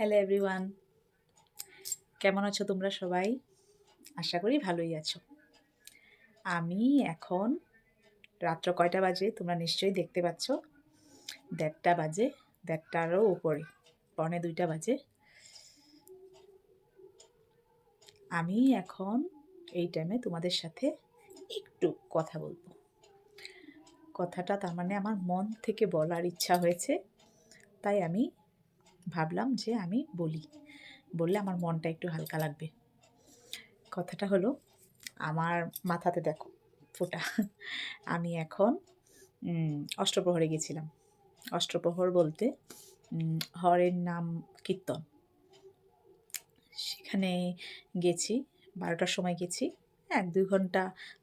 Hello everyone, কেমন আছো তোমরা সবাই? আশা করি ভালোই আছো। আমি এখন রাত্র কয়টা বাজে তোমরা নিশ্চয়ই দেখতে পাচ্ছ। ১:৩০ বাজে, ১:৩০টারও উপরে, ১:৩০ বাজে। আমি এখন এই টাইমে তোমাদের সাথে একটু কথা বলবো। কথাটা তার মানে আমার মন থেকে বলার ইচ্ছা হয়েছে, তাই আমি ভাবলাম যে আমি বললে আমার মনটা একটু হালকা লাগবে। কথাটা হলো, আমার মাথাতে দেখো ফোঁটা। আমি এখন অষ্টপ্রহরে গেছিলাম। অষ্টপ্রহর বলতে হরের নাম কীর্তন। সেখানে গেছি, ১২টার সময় গেছি, ১-২ ঘন্টা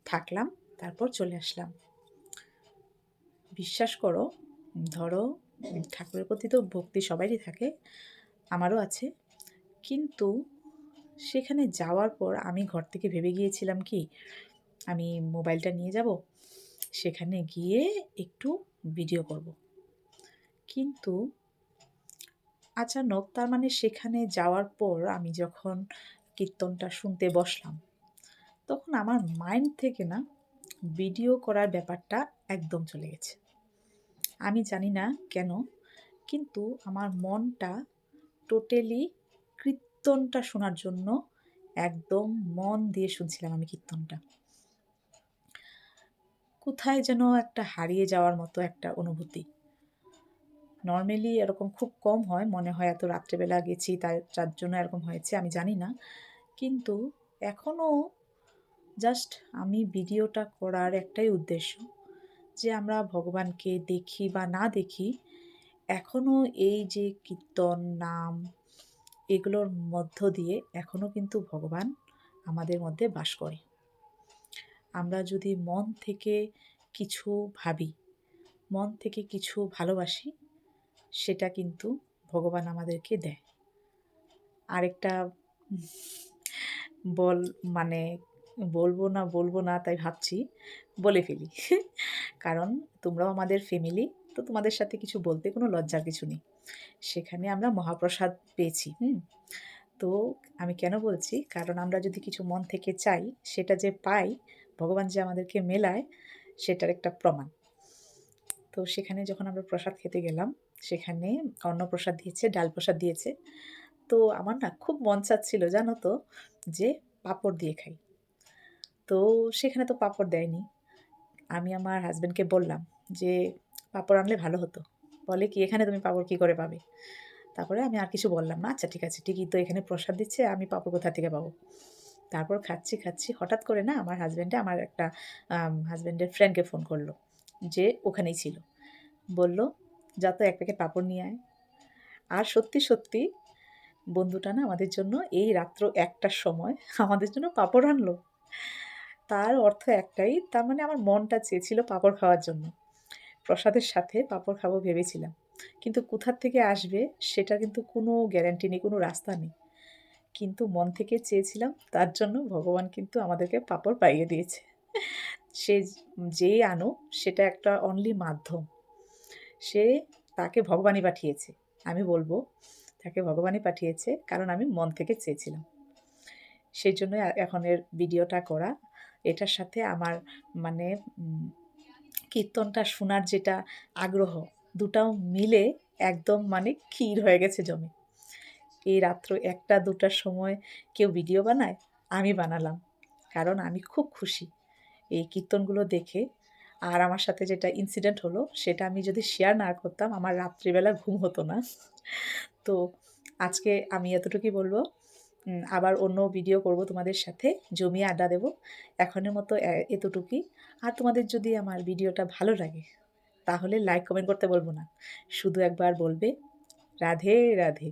থাকলাম, তারপর চলে আসলাম। বিশ্বাস করো, ধরো ঠাকুরের প্রতি তো ভক্তি সবারই থাকে, আমারও আছে, কিন্তু সেখানে যাওয়ার পর আমি ঘর থেকে ভেবে গিয়েছিলাম কি আমি মোবাইলটা নিয়ে যাব, সেখানে গিয়ে একটু ভিডিও করব। কিন্তু আচানক তার মানে সেখানে যাওয়ার পর আমি যখন কীর্তনটা শুনতে বসলাম, তখন আমার মাইন্ড থেকে না ভিডিও করার ব্যাপারটা একদম চলে গেছে। আমি জানি না কেন, কিন্তু আমার মনটা টোটালি কীর্তনটা শোনার জন্য একদম মন দিয়ে শুনছিলাম আমি কীর্তনটা। কোথায় যেন একটা হারিয়ে যাওয়ার মতো একটা অনুভূতি। নর্মালি এরকম খুব কম হয়, মনে হয় এত রাত্রেবেলা গেছি তার জন্য এরকম হয়েছে, আমি জানি না। কিন্তু এখনও জাস্ট আমি ভিডিওটা করার একটাই উদ্দেশ্য, যে আমরা ভগবানকে দেখি বা না দেখি, এখনও এই যে কীর্তন নাম এগুলোর মধ্য দিয়ে এখনও কিন্তু ভগবান আমাদের মধ্যে বাস করে। আমরা যদি মন থেকে কিছু ভাবি, মন থেকে কিছু ভালোবাসি, সেটা কিন্তু ভগবান আমাদেরকে দেয়। আরেকটা বল মানে বলবো না তাই ভাবছি, বলে ফেলি। কারণ তোমরাও আমাদের ফ্যামিলি, তো তোমাদের সাথে কিছু বলতে কোনো লজ্জার কিছু নেই। সেখানে আমরা মহাপ্রসাদ পেয়েছি। তো আমি কেন বলছি, কারণ আমরা যদি কিছু মন থেকে চাই, সেটা যে পাই, ভগবান যে আমাদেরকে মেলায়, সেটার একটা প্রমাণ। তো সেখানে যখন আমরা প্রসাদ খেতে গেলাম, সেখানে অন্নপ্রসাদ দিয়েছে, ডাল প্রসাদ দিয়েছে। তো আমার না খুব মন চাচ্ছিল জানো তো, যে পাঁপড় দিয়ে খাই। তো সেখানে তো পাঁপড় দেয়নি। আমি আমার হাজব্যান্ডকে বললাম যে পাঁপড় আনলে ভালো হতো। বলে কি, এখানে তুমি পাঁপড় কী করে পাবে? তারপরে আমি আর কিছু বললাম না। আচ্ছা ঠিক আছে, ঠিকই তো, এখানে প্রসাদ দিচ্ছে, আমি পাঁপড় কোথা থেকে পাবো? তারপর খাচ্ছি হঠাৎ করে না আমার আমার একটা হাজব্যান্ডের ফ্রেন্ডকে ফোন করলো, যে ওখানেই ছিল। বলল, যা তো ১ প্যাকেট পাঁপড় নিয়ে আয়। আর সত্যি বন্ধুটা না আমাদের জন্য এই রাত্র ১টার সময় আমাদের জন্য পাঁপড় আনলো। তার অর্থ একটাই, তার মানে আমার মনটা চেয়েছিল পাঁপড় খাওয়ার জন্য। প্রসাদের সাথে পাঁপড় খাবো ভেবেছিলাম, কিন্তু কোথার থেকে আসবে সেটা কিন্তু কোনো গ্যারান্টি নেই, কোনো রাস্তা নেই। কিন্তু মন থেকে চেয়েছিলাম, তার জন্য ভগবান কিন্তু আমাদেরকে পাঁপড় পাইয়ে দিয়েছে। সে যেই আনুক, সেটা একটা অনলি মাধ্যম। সে তাকে ভগবানই পাঠিয়েছে। আমি বলবো তাকে ভগবানই পাঠিয়েছে, কারণ আমি মন থেকে চেয়েছিলাম। সেই জন্যই এখনের ভিডিওটা করা। এটার সাথে আমার মানে কীর্তনটা শোনার যেটা আগ্রহ, দুটাও মিলে একদম মানে ক্ষীর হয়ে গেছে জমে। এই রাত্র ১টা-২টার সময় কেউ ভিডিও বানায়, আমি বানালাম। কারণ আমি খুব খুশি এই কীর্তনগুলো দেখে। আর আমার সাথে যেটা ইনসিডেন্ট হলো, সেটা আমি যদি শেয়ার না করতাম, আমার রাত্রিবেলা ঘুম হতো না। তো আজকে আমি এতটুকুই বলব। আবার অন্য ভিডিও করব তোমাদের সাথে, জমিয়ে আড্ডা দেব। এখনের মতো এতটুকুই। আর তোমাদের যদি আমার ভিডিওটা ভালো লাগে, তাহলে লাইক কমেন্ট করতে বলবো না। শুধু একবার বলবে, রাধে রাধে।